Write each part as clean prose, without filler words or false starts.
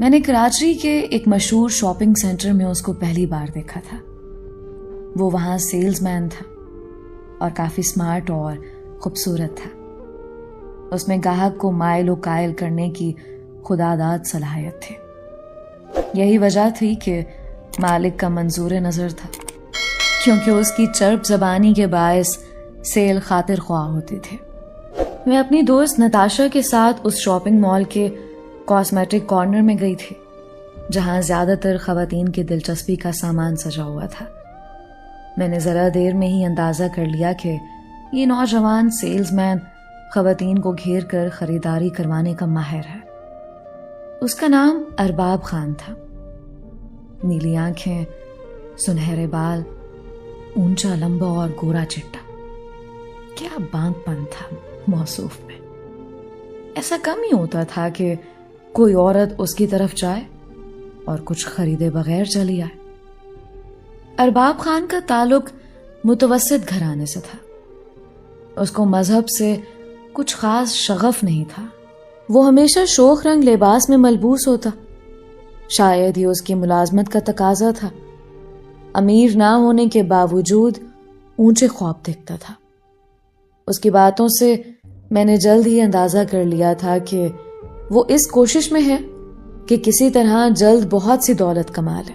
میں نے کراچی کے ایک مشہور شاپنگ سینٹر میں اس کو پہلی بار دیکھا تھا. وہ وہاں سیلز مین تھا اور کافی سمارٹ اور خوبصورت تھا. اس میں گاہک کو مائل و قائل کرنے کی خداداد صلاحیت تھی. یہی وجہ تھی کہ مالک کا منظور نظر تھا، کیونکہ اس کی چرب زبانی کے باعث سیل خاطر خواہ ہوتے تھے. میں اپنی دوست نتاشا کے ساتھ اس شاپنگ مال کے کاسمیٹک کارنر میں گئی تھی، جہاں زیادہ تر خواتین کی دلچسپی کا سامان سجا ہوا تھا. میں نے ذرا دیر میں ہی اندازہ کر لیا کہ یہ نوجوان سیلز مین خواتین کو گھیر کر خریداری کروانے کا ماہر ہے. اس کا نام ارباب خان تھا. نیلی آنکھیں، سنہرے بال، اونچا لمبا اور گورا چٹا. کیا بانک پن تھا موصوف میں. ایسا کم ہی ہوتا تھا کہ کوئی عورت اس کی طرف جائے اور کچھ خریدے بغیر چلی آئے. ارباب خان کا تعلق متوسط گھرانے سے تھا. اس کو مذہب سے کچھ خاص شغف نہیں تھا. وہ ہمیشہ شوخ رنگ لباس میں ملبوس ہوتا. شاید یہ اس کی ملازمت کا تقاضا تھا. امیر نہ ہونے کے باوجود اونچے خواب دیکھتا تھا. اس کی باتوں سے میں نے جلد ہی اندازہ کر لیا تھا کہ وہ اس کوشش میں ہے کہ کسی طرح جلد بہت سی دولت کما لے،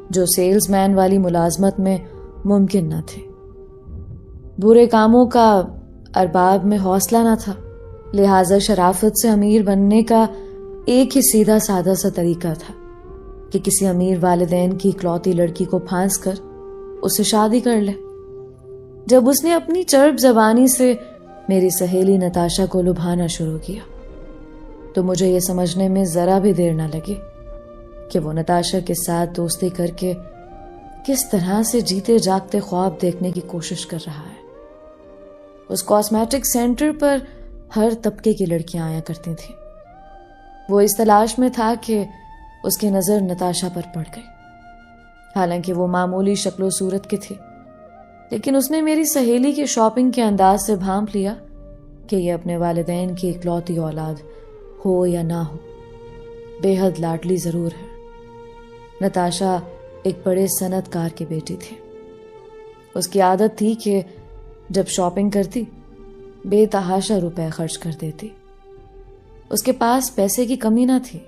جو سیلز مین والی ملازمت میں ممکن نہ تھے. برے کاموں کا ارباب میں حوصلہ نہ تھا، لہٰذا شرافت سے امیر بننے کا ایک ہی سیدھا سادہ سا طریقہ تھا کہ کسی امیر والدین کی اکلوتی لڑکی کو پھانس کر اس سے شادی کر لے. جب اس نے اپنی چرب زبانی سے میری سہیلی نتاشا کو لبھانا شروع کیا تو مجھے یہ سمجھنے میں ذرا بھی دیر نہ لگی کہ وہ نتاشا کے ساتھ دوستی کر کے کس طرح سے جیتے جاگتے خواب دیکھنے کی کوشش کر رہا ہے. اس کاسمیٹک سینٹر پر ہر طبقے کی لڑکیاں آیا کرتی تھیں. وہ اس تلاش میں تھا کہ اس کی نظر نتاشا پر پڑ گئی. حالانکہ وہ معمولی شکل و صورت کی تھی، لیکن اس نے میری سہیلی کی شاپنگ کے انداز سے بھانپ لیا کہ یہ اپنے والدین کی اکلوتی اولاد ہو یا نہ ہو، بے حد لاڈلی ضرور ہے. نتاشا ایک بڑے صنعت کار کی بیٹی تھی. اس کی عادت تھی کہ جب شاپنگ کرتی بے تحاشا روپے خرچ کر دیتی. اس کے پاس پیسے کی کمی نہ تھی،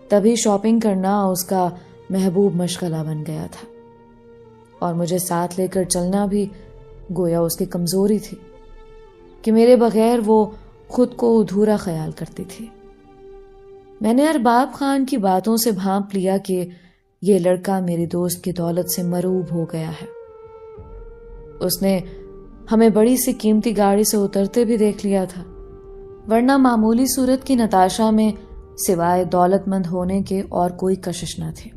تبھی شاپنگ کرنا اس کا محبوب مشغلہ بن گیا تھا، اور مجھے ساتھ لے کر چلنا بھی گویا اس کی کمزوری تھی کہ میرے بغیر وہ خود کو ادھورا خیال کرتی تھی. میں نے ارباب خان کی باتوں سے بھانپ لیا کہ یہ لڑکا میری دوست کی دولت سے مروب ہو گیا ہے. اس نے ہمیں بڑی سی قیمتی گاڑی سے اترتے بھی دیکھ لیا تھا، ورنہ معمولی صورت کی نتاشا میں سوائے دولت مند ہونے کے اور کوئی کشش نہ تھی.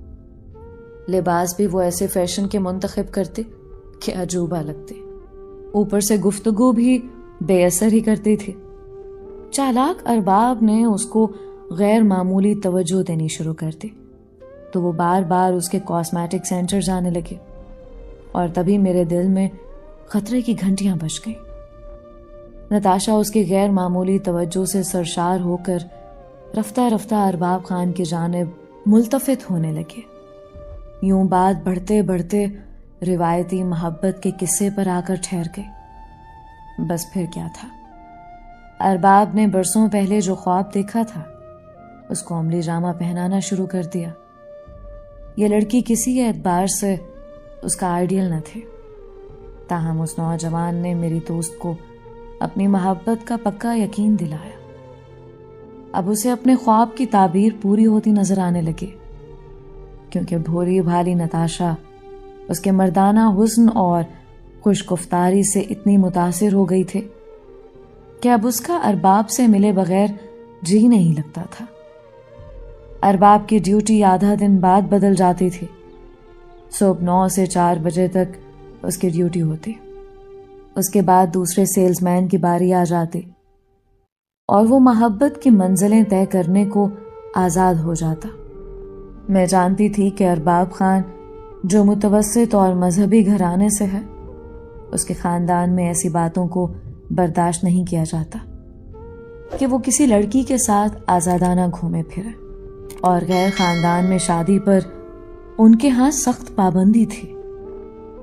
لباس بھی وہ ایسے فیشن کے منتخب کرتی کہ عجوبہ لگتے. اوپر سے گفتگو بھی بے اثر ہی کرتی تھی. چالاک ارباب نے اس کو غیر معمولی توجہ دینی شروع کر دی تو وہ بار بار اس کے کاسمیٹک سینٹر جانے لگے، اور تبھی میرے دل میں خطرے کی گھنٹیاں بج گئیں. نتاشا اس کی غیر معمولی توجہ سے سرشار ہو کر رفتہ رفتہ ارباب خان کی جانب ملتفت ہونے لگے. یوں بات بڑھتے بڑھتے روایتی محبت کے قصے پر آ کر ٹھہر گئی. بس پھر کیا تھا، ارباب نے برسوں پہلے جو خواب دیکھا تھا اس کو عملی جامہ پہنانا شروع کر دیا. یہ لڑکی کسی اعتبار سے اس کا آئیڈیل نہ تھی، تاہم اس نوجوان نے میری دوست کو اپنی محبت کا پکا یقین دلایا. اب اسے اپنے خواب کی تعبیر پوری ہوتی نظر آنے لگی، کیونکہ بھولی بھالی نتاشا اس کے مردانہ حسن اور خوش گفتاری سے اتنی متاثر ہو گئی تھی کہ اب اس کا ارباب سے ملے بغیر جی نہیں لگتا تھا. ارباب کی ڈیوٹی آدھا دن بعد بدل جاتی تھی. صبح 9 سے 4 بجے تک اس کی ڈیوٹی ہوتی. اس کے بعد دوسرے سیلز مین کی باری آ جاتی اور وہ محبت کی منزلیں طے کرنے کو آزاد ہو جاتا. میں جانتی تھی کہ ارباب خان جو متوسط اور مذہبی گھرانے سے ہے، اس کے خاندان میں ایسی باتوں کو برداشت نہیں کیا جاتا کہ وہ کسی لڑکی کے ساتھ آزادانہ گھومے پھرے. اور غیر خاندان میں شادی پر ان کے ہاں سخت پابندی تھی.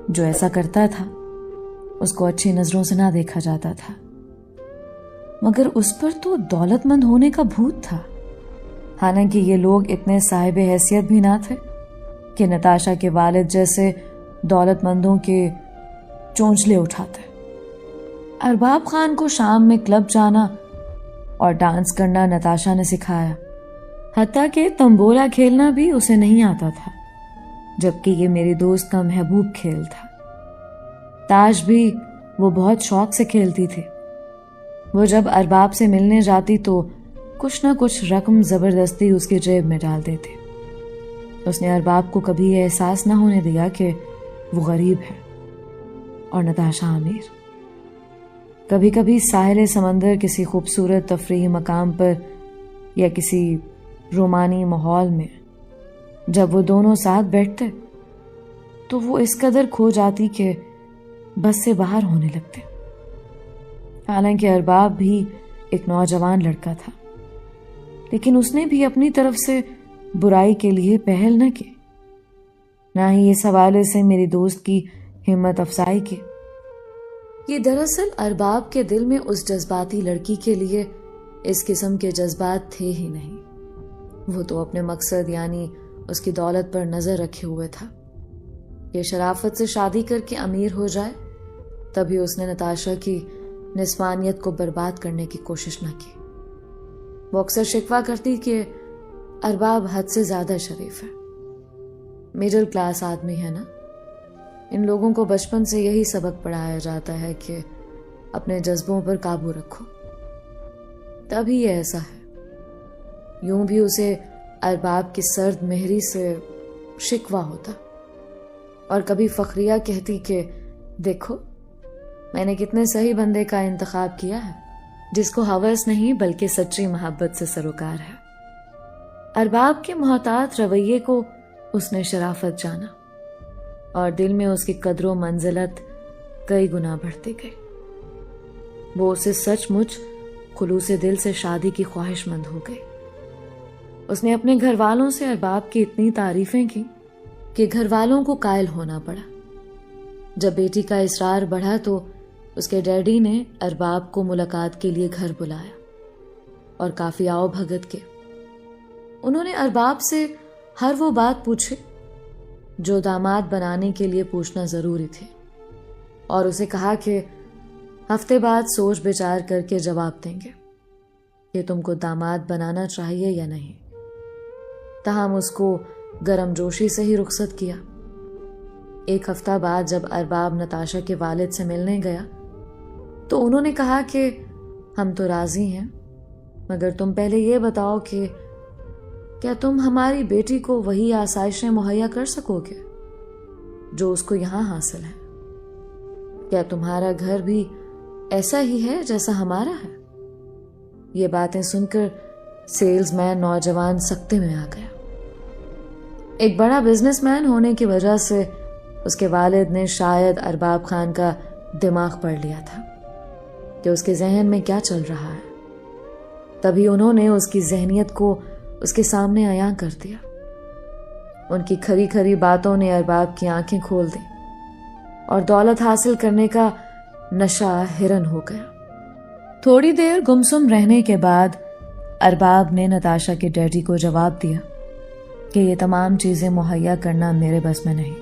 جو ایسا کرتا تھا اس کو اچھی نظروں سے نہ دیکھا جاتا تھا. مگر اس پر تو دولت مند ہونے کا بھوت تھا. حالانکہ یہ لوگ اتنے صاحب حیثیت بھی نہ تھے کہ نتاشا کے والد جیسے دولت مندوں کے چونچلے اٹھاتے. ارباب خان کو شام میں کلب جانا اور ڈانس کرنا نتاشا نے سکھایا. حتیٰ کہ تمبولا کھیلنا بھی اسے نہیں آتا تھا، جبکہ یہ میری دوست کا محبوب کھیل تھا. تاش بھی وہ بہت شوق سے کھیلتی تھی. وہ جب ارباب سے ملنے جاتی تو کچھ نہ کچھ رقم زبردستی اس کی جیب میں ڈال دیتی. اس نے ارباب کو کبھی یہ احساس نہ ہونے دیا کہ وہ غریب ہے اور نتاشا امیر. کبھی کبھی ساحل سمندر کسی خوبصورت تفریحی مقام پر یا کسی رومانی ماحول میں جب وہ دونوں ساتھ بیٹھتے تو وہ اس قدر کھو جاتی کہ بس سے باہر ہونے لگتے. حالانکہ ارباب بھی ایک نوجوان لڑکا تھا، لیکن اس نے بھی اپنی طرف سے برائی کے لیے پہل نہ کی، نہ ہی اس حوالے سے میری دوست کی ہمت افزائی کی. یہ دراصل ارباب کے دل میں اس جذباتی لڑکی کے لیے اس قسم کے جذبات تھے ہی نہیں. وہ تو اپنے مقصد یعنی اس کی دولت پر نظر رکھے ہوئے تھا. یہ شرافت سے شادی کر کے امیر ہو جائے، تبھی اس نے نتاشا کی نسوانیت کو برباد کرنے کی کوشش نہ کی. وہ اکثر شکوہ کرتی کہ ارباب حد سے زیادہ شریف ہے، مڈل کلاس آدمی ہے نا. ان لوگوں کو بچپن سے یہی سبق پڑھایا جاتا ہے کہ اپنے جذبوں پر قابو رکھو، تبھی یہ ایسا ہے. یوں بھی اسے ارباب کی سرد مہری سے شکوہ ہوتا، اور کبھی فخریہ کہتی کہ دیکھو میں نے کتنے صحیح بندے کا انتخاب کیا ہے، جس کو ہوس نہیں بلکہ سچی محبت سے سروکار ہے. ارباب کے محتاط رویے کو اس نے شرافت جانا اور دل میں اس کی قدر و منزلت کئی گنا بڑھتی گئی. وہ اسے سچ مچ خلوص دل سے شادی کی خواہش مند ہو گئی. اس نے اپنے گھر والوں سے ارباب کی اتنی تعریفیں کی کہ گھر والوں کو قائل ہونا پڑا. جب بیٹی کا اصرار بڑھا تو اس کے ڈیڈی نے ارباب کو ملاقات کے لیے گھر بلایا اور کافی آؤ بھگت کے. انہوں نے ارباب سے ہر وہ بات پوچھی جو داماد بنانے کے لیے پوچھنا ضروری تھے، اور اسے کہا کہ ہفتے بعد سوچ بچار کر کے جواب دیں گے کہ تم کو داماد بنانا چاہیے یا نہیں. تاہم اس کو گرم جوشی سے ہی رخصت کیا. ایک ہفتہ بعد جب ارباب نتاشا کے والد سے ملنے گیا تو انہوں نے کہا کہ ہم تو راضی ہیں، مگر تم پہلے یہ بتاؤ کہ کیا تم ہماری بیٹی کو وہی آسائشیں مہیا کر سکو گے جو اس کو یہاں حاصل ہے؟ کیا تمہارا گھر بھی ایسا ہی ہے جیسا ہمارا ہے؟ یہ باتیں سن کر سیلز مین نوجوان سکتے میں آ گیا. ایک بڑا بزنس مین ہونے کی وجہ سے اس کے والد نے شاید ارباب خان کا دماغ پڑھ لیا تھا کہ اس کے ذہن میں کیا چل رہا ہے. تبھی انہوں نے اس کی ذہنیت کو اس کے سامنے عیاں کر دیا. ان کی کھری کھری باتوں نے ارباب کی آنکھیں کھول دیں اور دولت حاصل کرنے کا نشہ ہرن ہو گیا. تھوڑی دیر گمسم رہنے کے بعد ارباب نے نتاشا کے ڈیڈی کو جواب دیا کہ یہ تمام چیزیں مہیا کرنا میرے بس میں نہیں.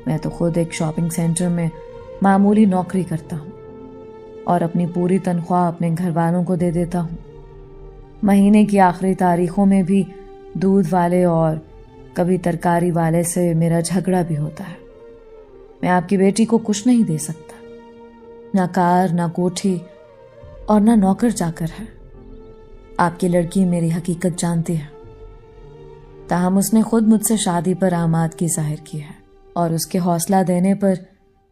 میں تو خود ایک شاپنگ سینٹر میں معمولی نوکری کرتا ہوں اور اپنی پوری تنخواہ اپنے گھر والوں کو دے دیتا ہوں. مہینے کی آخری تاریخوں میں بھی دودھ والے اور کبھی ترکاری والے سے میرا جھگڑا بھی ہوتا ہے. میں آپ کی بیٹی کو کچھ نہیں دے سکتا، نہ کار، نہ کوٹھی اور نہ نوکر چاکر ہے. آپ کی لڑکی میری حقیقت جانتی ہے. تاہم اس نے خود مجھ سے شادی پر آمادگی ظاہر کی ہے اور اس کے حوصلہ دینے پر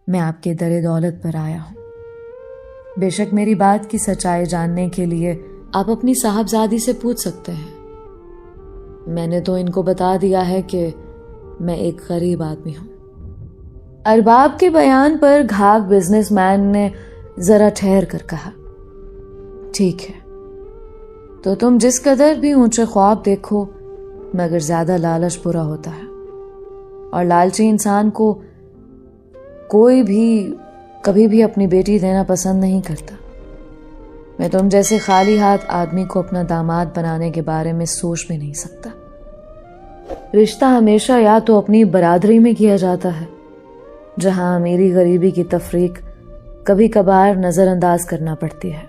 میں آپ کے در دولت پر آیا ہوں. بے شک میری بات کی سچائی جاننے کے لیے آپ اپنی صاحبزادی سے پوچھ سکتے ہیں. میں نے تو ان کو بتا دیا ہے کہ میں ایک غریب آدمی ہوں. ارباب کے بیان پر گھاگ بزنس مین نے ذرا ٹھہر کر کہا، ٹھیک ہے، تو تم جس قدر بھی اونچے خواب دیکھو مگر زیادہ لالچ برا ہوتا ہے، اور لالچی انسان کو کوئی بھی کبھی بھی اپنی بیٹی دینا پسند نہیں کرتا۔ میں تم جیسے خالی ہاتھ آدمی کو اپنا داماد بنانے کے بارے میں سوچ بھی نہیں سکتا۔ رشتہ ہمیشہ یا تو اپنی برادری میں کیا جاتا ہے، جہاں امیری غریبی کی تفریق کبھی کبھار نظر انداز کرنا پڑتی ہے،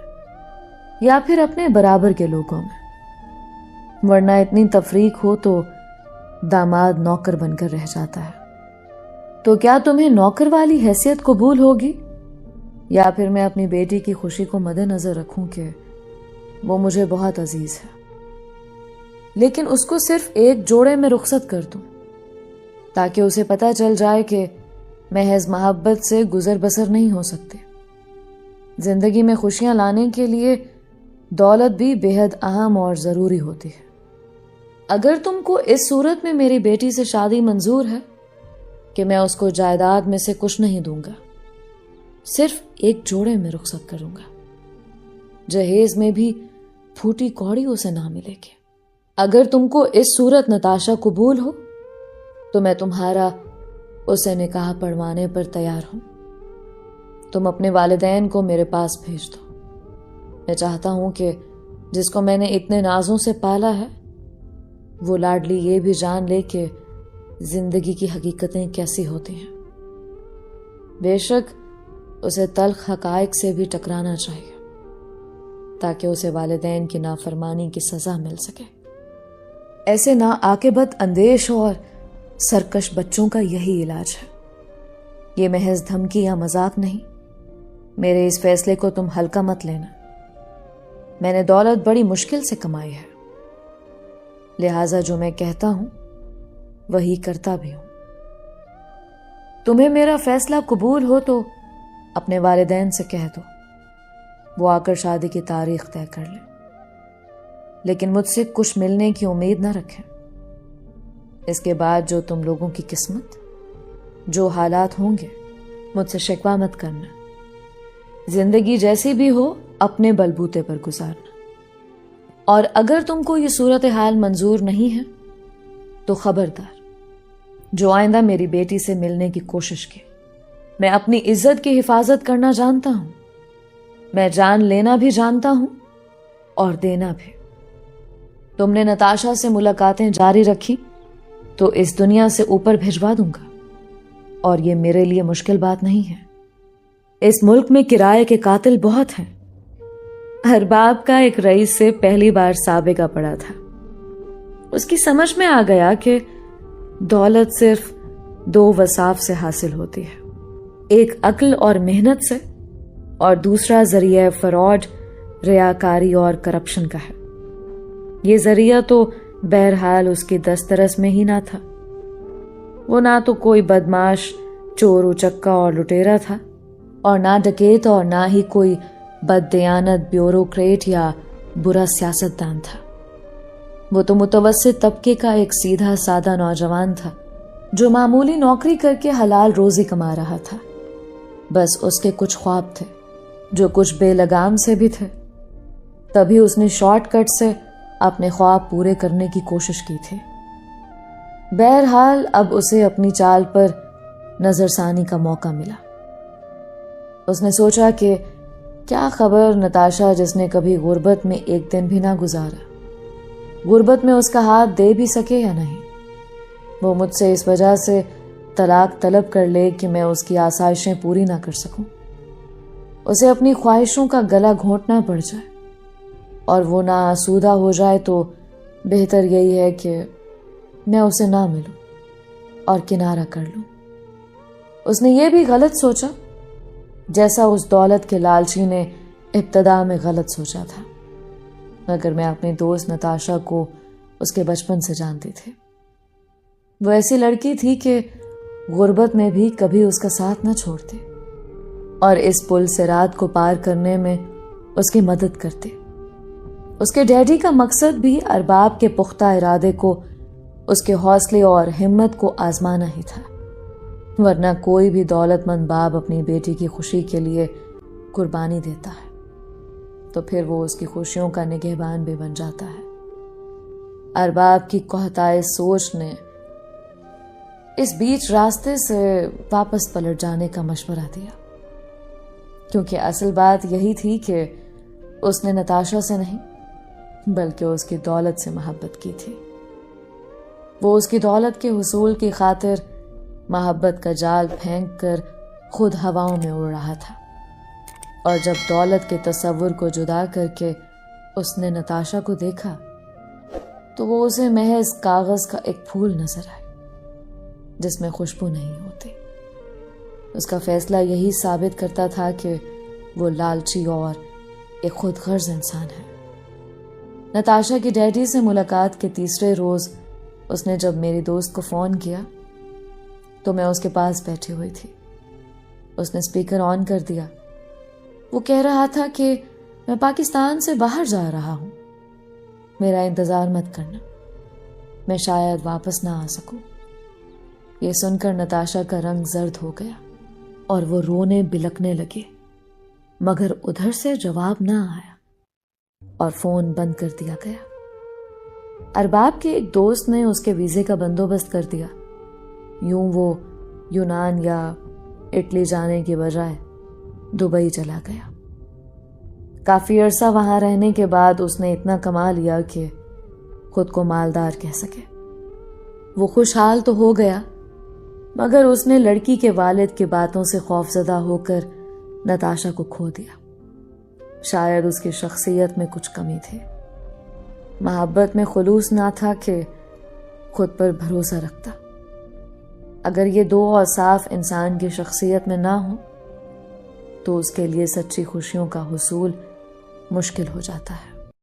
یا پھر اپنے برابر کے لوگوں میں، ورنہ اتنی تفریق ہو تو داماد نوکر بن کر رہ جاتا ہے۔ تو کیا تمہیں نوکر والی حیثیت قبول ہوگی، یا پھر میں اپنی بیٹی کی خوشی کو مد نظر رکھوں کہ وہ مجھے بہت عزیز ہے، لیکن اس کو صرف ایک جوڑے میں رخصت کر دوں تاکہ اسے پتہ چل جائے کہ محض محبت سے گزر بسر نہیں ہو سکتے۔ زندگی میں خوشیاں لانے کے لیے دولت بھی بے حد اہم اور ضروری ہوتی ہے۔ اگر تم کو اس صورت میں میری بیٹی سے شادی منظور ہے کہ میں اس کو جائیداد میں سے کچھ نہیں دوں گا، صرف ایک جوڑے میں رخصت کروں گا، جہیز میں بھی پھوٹی کوڑی اسے نہ ملے گی۔ اگر تم کو اس صورت نتاشا قبول ہو تو میں تمہارا اسے نکاح پڑھوانے پر تیار ہوں۔ تم اپنے والدین کو میرے پاس بھیج دو۔ میں چاہتا ہوں کہ جس کو میں نے اتنے نازوں سے پالا ہے وہ لاڈلی یہ بھی جان لے کہ زندگی کی حقیقتیں کیسی ہوتی ہیں۔ بے شک اسے تلخ حقائق سے بھی ٹکرانا چاہیے تاکہ اسے والدین کی نافرمانی کی سزا مل سکے۔ ایسے ناعاقبت اندیش اور سرکش بچوں کا یہی علاج ہے۔ یہ محض دھمکی یا مذاق نہیں۔ میرے اس فیصلے کو تم ہلکا مت لینا۔ میں نے دولت بڑی مشکل سے کمائی ہے، لہٰذا جو میں کہتا ہوں وہی کرتا بھی ہوں۔ تمہیں میرا فیصلہ قبول ہو تو اپنے والدین سے کہہ دو، وہ آ کر شادی کی تاریخ طے کر لیں، لیکن مجھ سے کچھ ملنے کی امید نہ رکھیں۔ اس کے بعد جو تم لوگوں کی قسمت، جو حالات ہوں گے، مجھ سے شکوہ مت کرنا۔ زندگی جیسی بھی ہو اپنے بلبوتے پر گزارنا، اور اگر تم کو یہ صورتحال منظور نہیں ہے تو خبردار، جو آئندہ میری بیٹی سے ملنے کی کوشش کی۔ میں اپنی عزت کی حفاظت کرنا جانتا ہوں، میں جان لینا بھی جانتا ہوں اور دینا بھی۔ تم نے نتاشا سے ملاقاتیں جاری رکھی تو اس دنیا سے اوپر بھجوا دوں گا، اور یہ میرے لیے مشکل بات نہیں ہے۔ اس ملک میں کرائے کے قاتل بہت ہیں۔ ارباب کا ایک رئیس سے پہلی بار سابقہ پڑا تھا۔ اس کی سمجھ میں آ گیا کہ دولت صرف دو وصاف سے حاصل ہوتی ہے، ایک عقل اور محنت سے، اور دوسرا ذریعہ فراڈ، ریاکاری اور کرپشن کا ہے۔ یہ ذریعہ تو بہرحال اس کی دسترس میں ہی نہ تھا۔ وہ نہ تو کوئی بدماش، چور اچکا اور لٹیرا تھا، اور نہ ڈکیت، اور نہ ہی کوئی بددیانت بیوروکریٹ یا برا سیاستدان تھا۔ وہ تو متوسط طبقے کا ایک سیدھا سادہ نوجوان تھا جو معمولی نوکری کر کے حلال روزی کما رہا تھا۔ بس اس کے کچھ خواب تھے جو کچھ بے لگام سے بھی تھے، تبھی اس نے شارٹ کٹ سے اپنے خواب پورے کرنے کی کوشش کی تھی۔ بہرحال اب اسے اپنی چال پر نظر ثانی کا موقع ملا۔ اس نے سوچا کہ کیا خبر نتاشا، جس نے کبھی غربت میں ایک دن بھی نہ گزارا، غربت میں اس کا ہاتھ دے بھی سکے یا نہیں۔ وہ مجھ سے اس وجہ سے طلاق طلب کر لے کہ میں اس کی آسائشیں پوری نہ کر سکوں، اسے اپنی خواہشوں کا گلا گھونٹنا پڑ جائے، اور وہ نہ آسودہ ہو جائے تو بہتر یہی ہے کہ میں اسے نہ ملوں اور کنارہ کر لوں۔ اس نے یہ بھی غلط سوچا جیسا اس دولت کے لالچی نے ابتدا میں غلط سوچا تھا، مگر میں اپنی دوست نتاشا کو اس کے بچپن سے جانتی تھی۔ وہ ایسی لڑکی تھی کہ غربت میں بھی کبھی اس کا ساتھ نہ چھوڑتی، اور اس پل صراط کو پار کرنے میں اس کی مدد کرتی۔ اس کے ڈیڈی کا مقصد بھی ارباب کے پختہ ارادے کو، اس کے حوصلے اور ہمت کو آزمانا ہی تھا، ورنہ کوئی بھی دولت مند باپ اپنی بیٹی کی خوشی کے لیے قربانی دیتا ہے تو پھر وہ اس کی خوشیوں کا نگہبان بھی بن جاتا ہے۔ ارباب کی کوہتائے سوچ نے اس بیچ راستے سے واپس پلٹ جانے کا مشورہ دیا، کیونکہ اصل بات یہی تھی کہ اس نے نتاشا سے نہیں بلکہ اس کی دولت سے محبت کی تھی۔ وہ اس کی دولت کے حصول کی خاطر محبت کا جال پھینک کر خود ہواؤں میں اڑ رہا تھا، اور جب دولت کے تصور کو جدا کر کے اس نے نتاشا کو دیکھا تو وہ اسے محض کاغذ کا ایک پھول نظر آئی جس میں خوشبو نہیں ہوتی۔ اس کا فیصلہ یہی ثابت کرتا تھا کہ وہ لالچی اور ایک خود غرض انسان ہے۔ نتاشا کی ڈیڈی سے ملاقات کے تیسرے روز اس نے جب میری دوست کو فون کیا تو میں اس کے پاس بیٹھی ہوئی تھی۔ اس نے اسپیکر آن کر دیا۔ وہ کہہ رہا تھا کہ میں پاکستان سے باہر جا رہا ہوں، میرا انتظار مت کرنا، میں شاید واپس نہ آ سکوں۔ یہ سن کر نتاشا کا رنگ زرد ہو گیا اور وہ رونے بلکنے لگے، مگر ادھر سے جواب نہ آیا اور فون بند کر دیا گیا۔ ارباب کے ایک دوست نے اس کے ویزے کا بندوبست کر دیا، یوں وہ یونان یا اٹلی جانے کی بجائے دبئی چلا گیا۔ کافی عرصہ وہاں رہنے کے بعد اس نے اتنا کما لیا کہ خود کو مالدار کہہ سکے۔ وہ خوشحال تو ہو گیا، مگر اس نے لڑکی کے والد کی باتوں سے خوفزدہ ہو کر نتاشا کو کھو دیا۔ شاید اس کی شخصیت میں کچھ کمی تھی، محبت میں خلوص نہ تھا کہ خود پر بھروسہ رکھتا۔ اگر یہ دو اوصاف انسان کی شخصیت میں نہ ہوں تو اس کے لیے سچی خوشیوں کا حصول مشکل ہو جاتا ہے۔